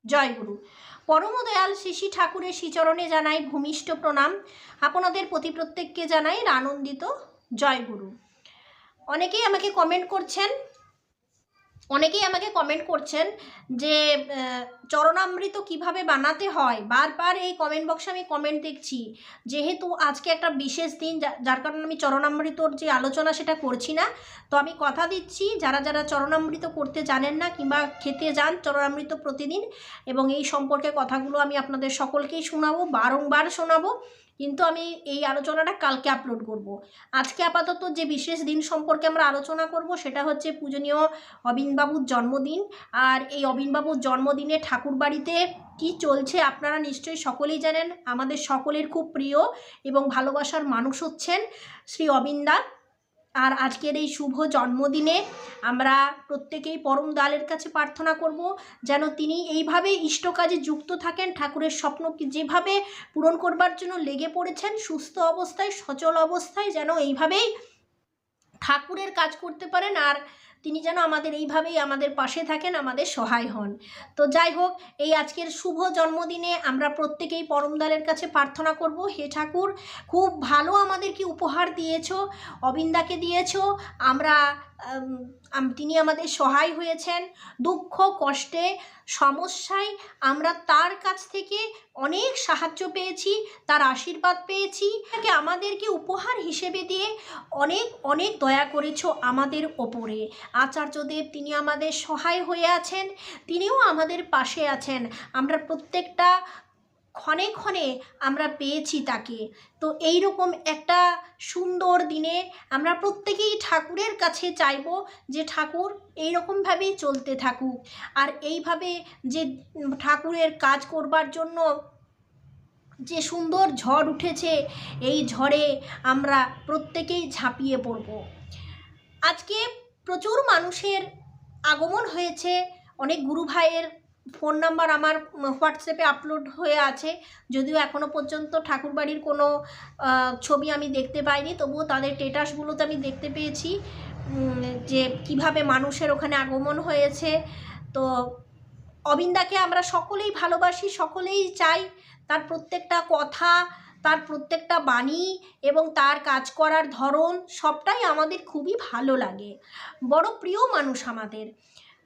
জয় গুরু। পরম দয়াল শ্রী ঠাকুরের শ্রীচরণে জানাই ভূমিষ্ঠ প্রণাম। আপনাদের প্রতি প্রত্যেককে জানাই আনন্দিত জয় গুরু। অনেকেই আমাকে কমেন্ট করছেন যে চরণামৃত কিভাবে বানাতে হয়। বারবার এই কমেন্ট বক্সে আমি কমেন্ট দেখছি। যেহেতু আজকে একটা বিশেষ দিন, যার কারণে আমি চরণামৃতর যে আলোচনা সেটা করছি না। তো আমি কথা দিচ্ছি, যারা যারা চরণামৃত করতে জানেন না কিংবা খেতে যান চরণামৃত প্রতিদিন, এবং এই সম্পর্কে কথাগুলো আমি আপনাদের সকলকেই শোনাবো, বারংবার শোনাবো। কিন্তু আমি এই আলোচনাটা কালকে আপলোড করব। আজকে আপাতত যে বিশেষ দিন সম্পর্কে আমরা আলোচনা করব সেটা হচ্ছে পূজনীয় অবিনবাবুর জন্মদিন। আর এই অবিনবাবুর জন্মদিনে ঠাকুর বাড়িতে কী চলছে আপনারা নিশ্চয়ই সকলেই জানেন। আমাদের সকলের খুব প্রিয় এবং ভালোবাসার মানুষ হচ্ছেন শ্রী অবিনদা। আর আজকের এই শুভ জন্মদিনে আমরা প্রত্যেকেই পরম দয়ালের কাছে প্রার্থনা করব যেন তিনি এইভাবে ইষ্ট কাজে যুক্ত থাকেন, ঠাকুরের স্বপ্নকে যেভাবে পূরণ করবার জন্য লেগে পড়েছেন সুস্থ অবস্থায় সচল অবস্থায়, যেন এইভাবেই ঠাকুরের কাজ করতে পারেন। আর তিনি যেন আমাদের এইভাবেই আমাদের পাশে থাকেন, আমাদের সহায় হন। তো যাই হোক, এই আজকের শুভ জন্মদিনে আমরা প্রত্যেকেই পরম দয়ালের কাছে প্রার্থনা করব, হে ঠাকুর, খুব ভালো আমাদেরকে উপহার দিয়েছো, অবিন্দাকে দিয়েছো। তিনি আমাদের সহায় হয়েছেন দুঃখ কষ্টে সমস্যায়। আমরা তার কাছ থেকে অনেক সাহায্য পেয়েছি, তার আশীর্বাদ পেয়েছি। তাকে আমাদেরকে উপহার হিসেবে দিয়ে অনেক অনেক দয়া করেছো আমাদের ওপরে। আচার্যদেব তিনি আমাদের সহায় হয়ে আছেন, তিনিও আমাদের পাশে আছেন। আমরা প্রত্যেকটা ক্ষণে ক্ষণে আমরা পেয়েছি তাকে। তো এই রকম একটা সুন্দর দিনে আমরা প্রত্যেকেই ঠাকুরের কাছে চাইব যে ঠাকুর এইরকমভাবেই চলতে থাকুক। আর এইভাবে যে ঠাকুরের কাজ করবার জন্য যে সুন্দর ঝড় উঠেছে, এই ঝড়ে আমরা প্রত্যেকেই ঝাঁপিয়ে পড়ব। আজকে প্রচুর মানুষের আগমন হয়েছে। অনেক গুরু ভাইয়ের ফোন নাম্বার আমার হোয়াটসঅ্যাপে আপলোড হয়ে আছে, যদিও এখনও পর্যন্ত ঠাকুরবাড়ির কোনো ছবি আমি দেখতে পাইনি, তবুও তাদের স্ট্যাটাসগুলোতে আমি দেখতে পেয়েছি যে কিভাবে মানুষের ওখানে আগমন হয়েছে। তো অবিন্দাকে আমরা সকলেই ভালোবাসি, সকলেই চাই তার প্রত্যেকটা কথা, তার প্রত্যেকটা বাণী এবং তার কাজ করার ধরন সবটাই আমাদের খুবই ভালো লাগে। বড় প্রিয় মানুষ আমাদের।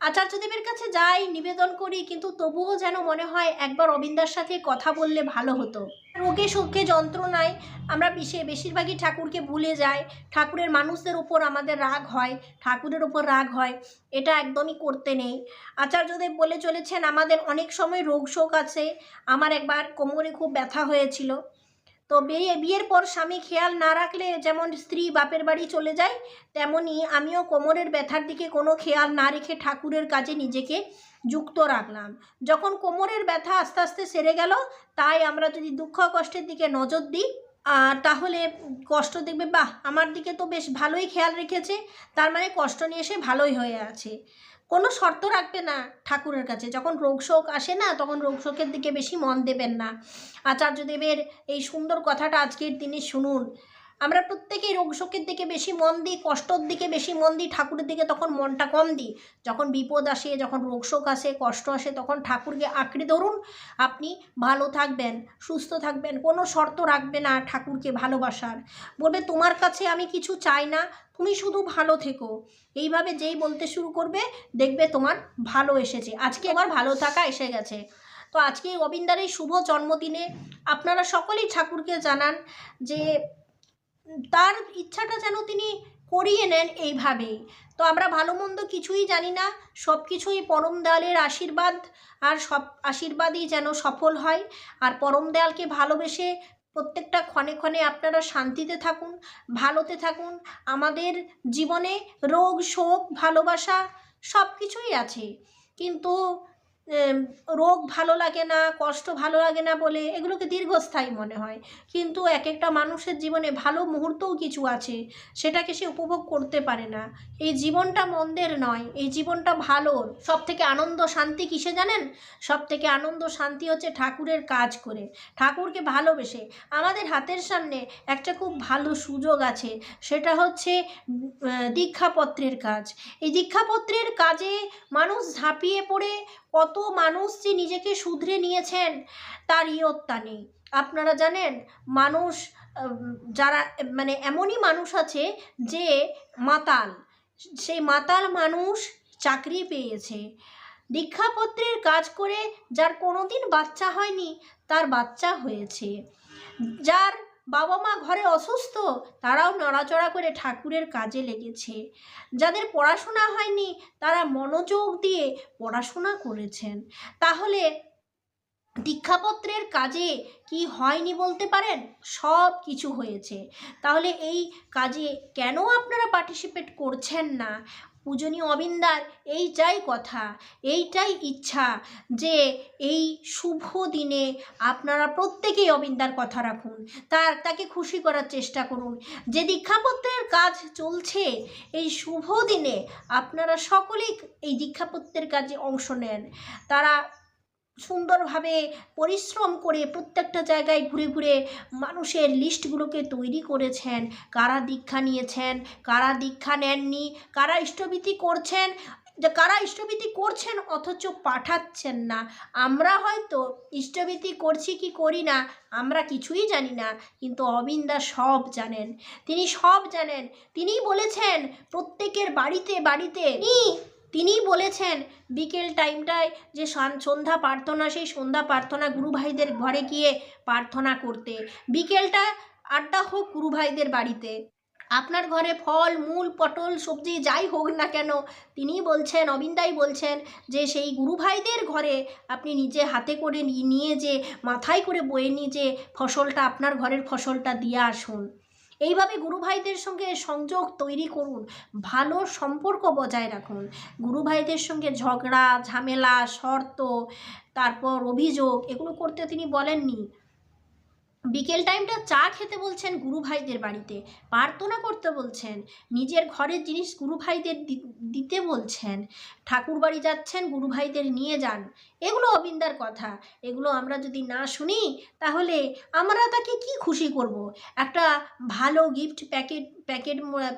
আচার্যদেবের কাছে যাই, নিবেদন করি, কিন্তু তবুও যেন মনে হয় একবার অবিন্দার সাথে কথা বললে ভালো হতো। রোগে শোকে যন্ত্রণায় আমরা বেশিরভাগই ঠাকুরকে ভুলে যাই। ঠাকুরের মানুষদের উপর আমাদের রাগ হয়, ঠাকুরের উপর রাগ হয়। এটা একদমই করতে নেই। আচার্যদেব বলে চলেছেন আমাদের অনেক সময় রোগ শোক আছে। আমার একবার কোমরে খুব ব্যথা হয়েছিল। তো বিয়ের পর স্বামী খেয়াল না রাখলে যেমন স্ত্রী বাপের বাড়ি চলে যায়, তেমনি আমিও কোমরের ব্যথার দিকে কোনো খেয়াল না রেখে ঠাকুরের কাজে নিজেকে যুক্ত রাখলাম। যখন কোমরের ব্যথা আস্তে আস্তে সেরে গেল, তাই আমরা যদি দুঃখ কষ্টের দিকে নজর দিই তাহলে কষ্ট দেখবে বাহ আমার দিকে তো বেশ ভালোই খেয়াল রেখেছে, তার মানে কষ্ট নিয়ে এসে ভালোই হয়ে আছে। কোনো শর্ত রাখবে না ঠাকুরের কাছে। যখন রোগ শোক আসে না, তখন রোগ শোকের দিকে বেশি মন দেবেন না। আচার্যদেবের এই সুন্দর কথাটা আজকের দিনে শুনুন। আমরা প্রত্যেকেই রোগ শোকের দিকে বেশি মন দিই, কষ্টর দিকে বেশি মন দিই, ঠাকুরের দিকে তখন মনটা কম দিই। যখন বিপদ আসে, যখন রোগ শোক আসে, কষ্ট আসে, তখন ঠাকুরকে আঁকড়ে ধরুন, আপনি ভালো থাকবেন, সুস্থ থাকবেন। কোনো শর্ত রাখবে না ঠাকুরকে ভালোবাসার। বলবে তোমার কাছে আমি কিছু চাই না, তুমি শুধু ভালো থেকো। এইভাবে যেই বলতে শুরু করবে দেখবে তোমার ভালো এসেছে, আজকে আমার ভালো থাকা এসে গেছে। তো আজকে অবিন্দার এই শুভ জন্মদিনে আপনারা সকলেই ঠাকুরকে জানান যে তার ইচ্ছাটা যেন তিনি করিয়ে নেন এইভাবেই। তো আমরা ভালো মন্দ কিছুই জানি না, সব কিছুই পরম দয়ালের আশীর্বাদ, আর সব আশীর্বাদই যেন সফল হয়। আর পরম দয়ালকে ভালোবেসে প্রত্যেকটা ক্ষণে ক্ষণে আপনারা শান্তিতে থাকুন, ভালোতে থাকুন। আমাদের জীবনে রোগ শোক ভালোবাসা সব কিছুই আছে, কিন্তু রোগ ভালো লাগে না, কষ্ট ভালো লাগে না বলে এগুলোকে দীর্ঘস্থায়ী মনে হয়। কিন্তু এক একটা মানুষের জীবনে ভালো মুহূর্তও কিছু আছে, সেটাকে সে উপভোগ করতে পারে না। এই জীবনটা মন্দের নয়, এই জীবনটা ভালোর। সব থেকে আনন্দ শান্তি কিসে জানেন? সব থেকে আনন্দ শান্তি হচ্ছে ঠাকুরের কাজ করে, ঠাকুরকে ভালোবেসে। আমাদের হাতের সামনে একটা খুব ভালো সুযোগ আছে, সেটা হচ্ছে দীক্ষাপত্রের কাজ। এই দীক্ষাপত্রের কাজে মানুষ ঝাঁপিয়ে পড়ে কত মানুষ যে নিজেকে শুধরে নিয়েছেন তার ইয়ত্তা নেই। আপনারা জানেন, মানুষ যারা মানে এমনই মানুষ আছে যে মাতাল, সেই মাতাল মানুষ চাকরি পেয়েছে। দীক্ষাপত্রের কাজ করে যার কোনোদিন বাচ্চা হয়নি তার বাচ্চা হয়েছে। যার বাবা মা ঘরে অসুস্থ তারাও নড়াচড়া করে ঠাকুরের কাজে লেগেছে। যাদের পড়াশোনা হয়নি তারা মনোযোগ দিয়ে পড়াশোনা করেছেন। তাহলে দীক্ষাপত্রের কাজে কি হয়নি বলতে পারেন? সব কিছু হয়েছে। তাহলে এই কাজে কেন আপনারা পার্টিসিপেট করছেন না? পূজনীয় অবিন্দার এইটাই কথা, এইটাই ইচ্ছা যে এই শুভ দিনে আপনারা প্রত্যেকেই অবিন্দার কথা রাখুন, তাকে খুশি করার চেষ্টা করুন। যে দীক্ষাপত্রের কাজ চলছে এই শুভ দিনে আপনারা সকলেই এই দীক্ষাপত্রের কাজে অংশ নেন। তারা সুন্দরভাবে পরিশ্রম করে প্রত্যেকটা জায়গায় ঘুরে ঘুরে মানুষের লিস্টগুলোকে তৈরি করেছেন, কারা দীক্ষা নিয়েছেন, কারা দীক্ষা নেননি, কারা ইষ্টভীতি করছেন, যে কারা ইষ্টভীতি করছেন অথচ পাঠাচ্ছেন না। আমরা হয়তো ইষ্টভীতি করছি কি করি না আমরা কিছুই জানি না, কিন্তু অবিন্দা সব জানেন, তিনি সব জানেন। তিনিই বলেছেন প্রত্যেকের বাড়িতে বাড়িতে, তিনিই বলেছেন বিকেল টাইমটায় যে সন্ধ্যা প্রার্থনা, সেই সন্ধ্যা প্রার্থনা গুরু ভাইদের ঘরে গিয়ে প্রার্থনা করতে, বিকেলটা আড্ডা হোক গুরু ভাইদের বাড়িতে। আপনার ঘরে ফল মূল পটল সবজি যাই হোক না কেন, তিনিই বলছেন, অবিন্দাই বলছেন যে সেই গুরু ভাইদের ঘরে আপনি নিজে হাতে করে নিয়ে যে মাথায় করে বয়ে নিয়ে যে ফসলটা, আপনার ঘরের ফসলটা দিয়ে আসুন। এইভাবে গুরু ভাইদের সঙ্গে সংযোগ তৈরি করুন, ভালো সম্পর্ক বজায় রাখুন। গুরু ভাইদের সঙ্গে ঝগড়া ঝামেলা শর্ত তারপর অভিযোগ এগুলো করতে তিনি বলেননি। বিকেল টাইমটা চা খেতে বলছেন গুরু ভাইদের বাড়িতে, প্রার্থনা করতে বলছেন, নিজের ঘরের জিনিস গুরু ভাইদের দিতে বলছেন, ঠাকুর বাড়ি যাচ্ছেন গুরু ভাইদের নিয়ে যান। এগুলো অবিন্দার কথা। এগুলো আমরা যদি না শুনি তাহলে আমরা তাকে কি খুশি করব? একটা ভালো গিফট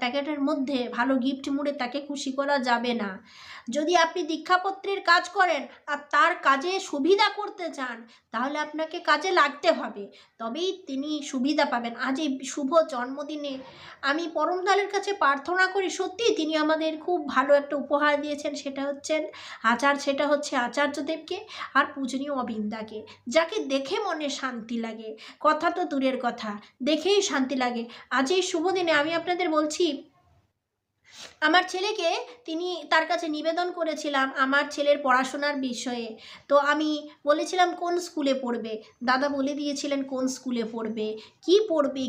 প্যাকেটের মধ্যে ভালো গিফট মুড়ে তাকে খুশি করা যাবে না। যদি আপনি দীক্ষাপত্রের কাজ করেন আর তার কাজে সুবিধা করতে চান তাহলে আপনাকে কাজে লাগতে হবে, তবেই তিনি সুবিধা পাবেন। আজ এই শুভ জন্মদিনে আমি পরমদয়ালের কাছে প্রার্থনা করি, সত্যি তিনি আমাদের খুব ভালো একটা উপহার দিয়েছেন, সেটা হচ্ছে আচার্যদেবকে আর পূজনীয় অবিন্দাকে, যাকে দেখে মনে শান্তি লাগে। কথা তো দূরের কথা, দেখেই শান্তি লাগে। আজ এই শুভ দিনে আমি আপনাদের বলছি, আমার ছেলেকে তার কাছে নিবেদন করেছিলাম আমার ছেলের পড়াশোনার বিষয়ে। তো আমি বলেছিলাম কোন স্কুলে পড়বে, দাদা বলে দিয়েছিলেন কোন স্কুলে পড়বে,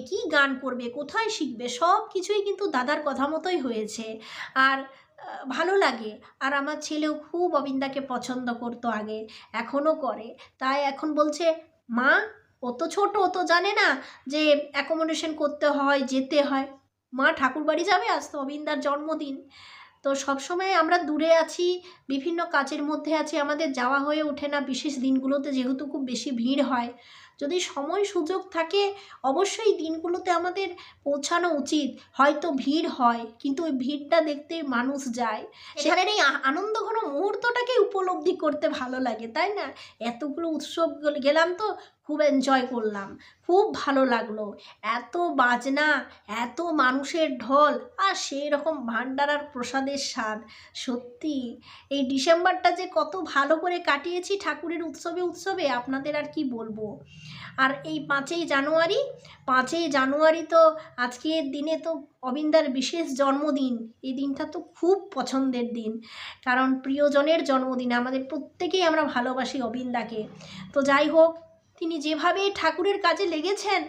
কি গান করবে, কোথায় শিখবে, সব কিছুই কিন্তু দাদার কথা মতোই হয়েছে। আর ভালো লাগে। আর আমার ছেলেও খুব অবিন্দাকে পছন্দ করতো আগে, এখনও করে। তাই এখন বলছে মা ও তো ছোট, ও তো জানে না যে অ্যাকোমোডেশন করতে হয়, যেতে হয়। মা ঠাকুর বাড়ি যাবে, আজ তো অবিন্দার জন্মদিন। তো সবসময় আমরা দূরে আছি, বিভিন্ন কাজের মধ্যে আছি, আমাদের যাওয়া হয়ে ওঠে না। বিশেষ দিনগুলোতে যেহেতু খুব বেশি ভিড় হয়, যদি সময় সুযোগ থাকে অবশ্যই দিনগুলোতে আমাদের পৌঁছানো উচিত। হয়তো ভিড় হয় কিন্তু ওই ভিড়টা দেখতে মানুষ যায়, সেখানে এই আনন্দঘন মুহূর্তটাকে উপলব্ধি করতে ভালো লাগে, তাই না? এতগুলো উৎসব গেলাম তো খুব এনজয় করলাম, খুব ভালো লাগলো। এত বাজনা, এত মানুষের ঢল, আর সেই রকম ভান্ডারার প্রসাদের স্বাদ। সত্যি এই ডিসেম্বরটা যে কত ভালো করে কাটিয়েছি ঠাকুরের উৎসবে আপনাদের আর কি বলবো। আর এই 5ই জানুয়ারি তো আজকের দিনে তো অবিন্দার বিশেষ জন্মদিন। এই দিনটা তো খুব পছন্দের দিন, কারণ প্রিয়জনের জন্মদিন। আমাদের প্রত্যেকেই আমরা ভালোবাসি অবিন্দাকে। তো যাই হোক, তিনি যেভাবে ঠাকুরের কাজে লেগেছেন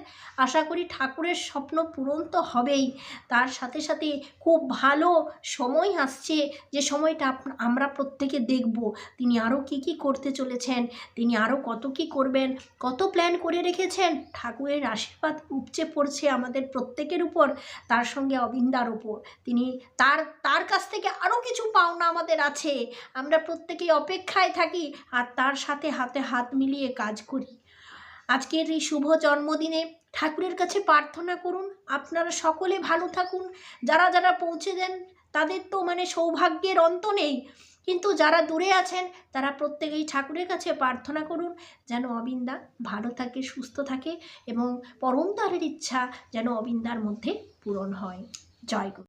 আশা করি ঠাকুরের স্বপ্ন পূরণ তো হবেই, তার সাথে সাথে খুব ভালো সময় আসছে, যে সময়টা আমরা প্রত্যেকে দেখব তিনি আরও কি করতে চলেছেন, তিনি আরও কত কি করবেন, কত প্ল্যান করে রেখেছেন। ঠাকুরের আশীর্বাদ উপচে পড়ছে আমাদের প্রত্যেকের উপর, তার সঙ্গে অবিন্দার উপর। তিনি তার কাছ থেকে আরও কিছু পাওনা আমাদের আছে, আমরা প্রত্যেকেই অপেক্ষায় থাকি আর তার সাথে হাতে হাত মিলিয়ে কাজ করি। আজকের এই শুভ জন্মদিনে ঠাকুরের কাছে প্রার্থনা করুন আপনারা সকলে ভালো থাকুন। যারা পৌঁছে দেন তাদের তো মানে সৌভাগ্যের অন্ত নেই, কিন্তু যারা দূরে আছেন তারা প্রত্যেকেই ঠাকুরের কাছে প্রার্থনা করুন যেন অবিন্দা ভালো থাকে, সুস্থ থাকে এবং পরমতারের ইচ্ছা যেন অবিন্দার মধ্যে পূরণ হয়। জয় গুরু।